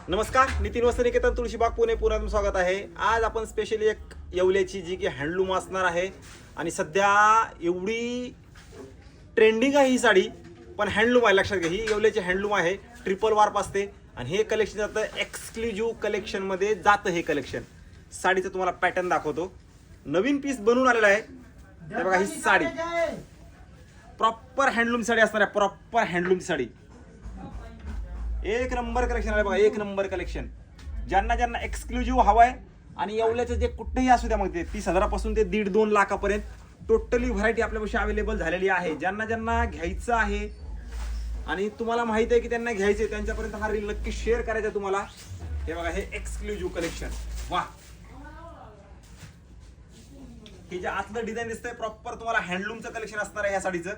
नमस्कार, नितीन वस्त्रनिकेतन तुळशीबाग पुणे पुन्हा तुमचं स्वागत आहे. आज आपण स्पेशली एक येवल्याची जी की हँडलूम असणार आहे आणि सध्या एवढी ट्रेंडिंग आहे ही साडी, पण हँडलूम आहे. लक्षात घ्या, ही येवल्याची हँडलूम आहे. ट्रिपल वार्प असते आणि हे कलेक्शन जातं एक्सक्लुझिव्ह कलेक्शनमध्ये जातं. हे कलेक्शन साडीचं तुम्हाला पॅटर्न दाखवतो. नवीन पीस बनवून आलेला आहे. हे बघा, ही साडी प्रॉपर हँडलूम साडी असणार आहे. प्रॉपर हँडलूम साडी, एक नंबर कलेक्शन आहे बघा, एक नंबर कलेक्शन. ज्यांना ज्यांना एक्सक्लुझिव्ह हवाय आणि येवल्याचं जे कुठेही असू द्या, मग ते 30,000 पासून ते 1.5-2 लाखापर्यंत टोटली व्हरायटी आपल्यापाशी अवेलेबल झालेली आहे. ज्यांना ज्यांना घ्यायचं आहे आणि तुम्हाला माहिती आहे की त्यांना घ्यायचे, त्यांच्यापर्यंत हा रील नक्की शेअर करायचा तुम्हाला. हे बघा, हे एक्सक्लुझिव्ह कलेक्शन. वा, हे जे आतलं डिझाईन दिसतंय प्रॉपर तुम्हाला हँडलूमचं कलेक्शन असणार आहे. या साडीचं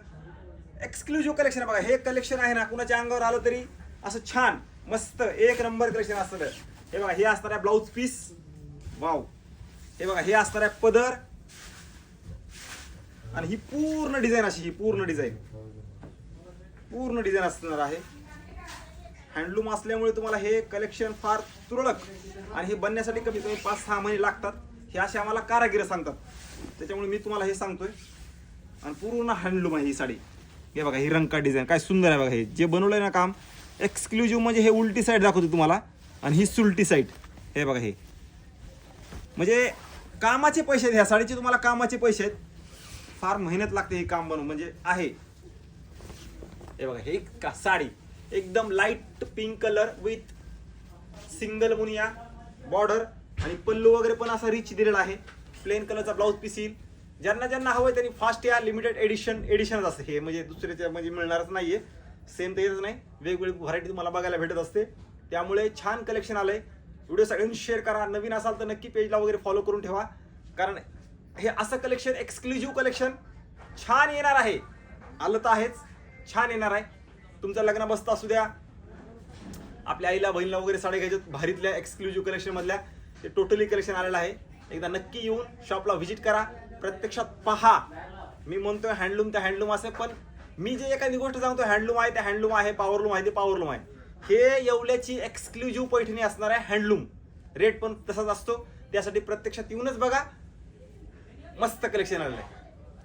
एक्सक्लुझिव्ह कलेक्शन बघा. हे कलेक्शन आहे ना, कुणाच्या अंगावर आलं तरी असं छान मस्त एक नंबर कलेक्शन असतं. हे बघा, हे असणार आहे ब्लाऊज पीस. वाव, हे बघा, हे असणार आहे पदर आणि ही पूर्ण डिझाईन अशी, ही पूर्ण डिझाईन असणार आहे. हँडलूम असल्यामुळे तुम्हाला हे कलेक्शन फार तुरळक आणि हे बनण्यासाठी कमीत कमी 5-6 महिने लागतात. हे असे आम्हाला कारागीर सांगतात, त्याच्यामुळे मी तुम्हाला हे सांगतोय. आणि पूर्ण हँडलूम आहे ही साडी. हे बघा, ही रंका डिझाईन काय सुंदर आहे बघा. हे जे बनवलंय ना काम एक्सक्लुझिव्ह, म्हणजे हे उलटी साईड दाखवतो तुम्हाला आणि ही सुलटी साईड. हे बघा, हे म्हणजे कामाचे पैसे आहेत. ह्या साडीचे तुम्हाला कामाचे पैसे आहेत. फार मेहनत लागते हे काम बनवून, म्हणजे आहे. हे बघा, हे का साडी एकदम light pink colour with single Muniya border आणि पल्लू वगैरे पण असा रिच दिलेला आहे. प्लेन कलरचा ब्लाऊज पीस येईल. ज्यांना ज्यांना हवंय त्यांनी फास्ट या. लिमिटेड एडिशनच असते हे, म्हणजे दुसऱ्याच्या म्हणजे मिळणारच नाहीये. सेम तर येतच नाही, वेगवेगळी व्हरायटी तुम्हाला बघायला भेटत असते. त्यामुळे छान कलेक्शन आलंय. व्हिडिओ सगळ्यांनी शेअर करा. नवीन असाल तर नक्की पेजला वगैरे फॉलो करून ठेवा, कारण हे असं कलेक्शन एक्सक्लुझिव्ह कलेक्शन छान येणार आहे. आलं तर आहेच, छान येणार आहे. तुमचं लग्न बसतं असू द्या, आपल्या आईला बहिणीला वगैरे साड्या घ्यायच्यात भारीतल्या एक्सक्लुझिव्ह कलेक्शन मधल्या, ते टोटली कलेक्शन आलेलं आहे. एकदा नक्की येऊन शॉपला व्हिजिट करा, प्रत्यक्षात पहा. मी म्हणतोय हँडलूम त्या हँडलूम असेल, पण मी जे एखादी गोष्ट सांगतो हँडलूम आहे ते हँडलूम आहे, पॉवरलूम आहे ते पॉवरलूम आहे. हे येवल्याची एक्सक्लुझिव्ह पैठणी असणार आहे हँडलूम. रेट पण तसाच असतो. त्यासाठी प्रत्यक्षात येऊनच बघा, मस्त कलेक्शन आलेलं आहे.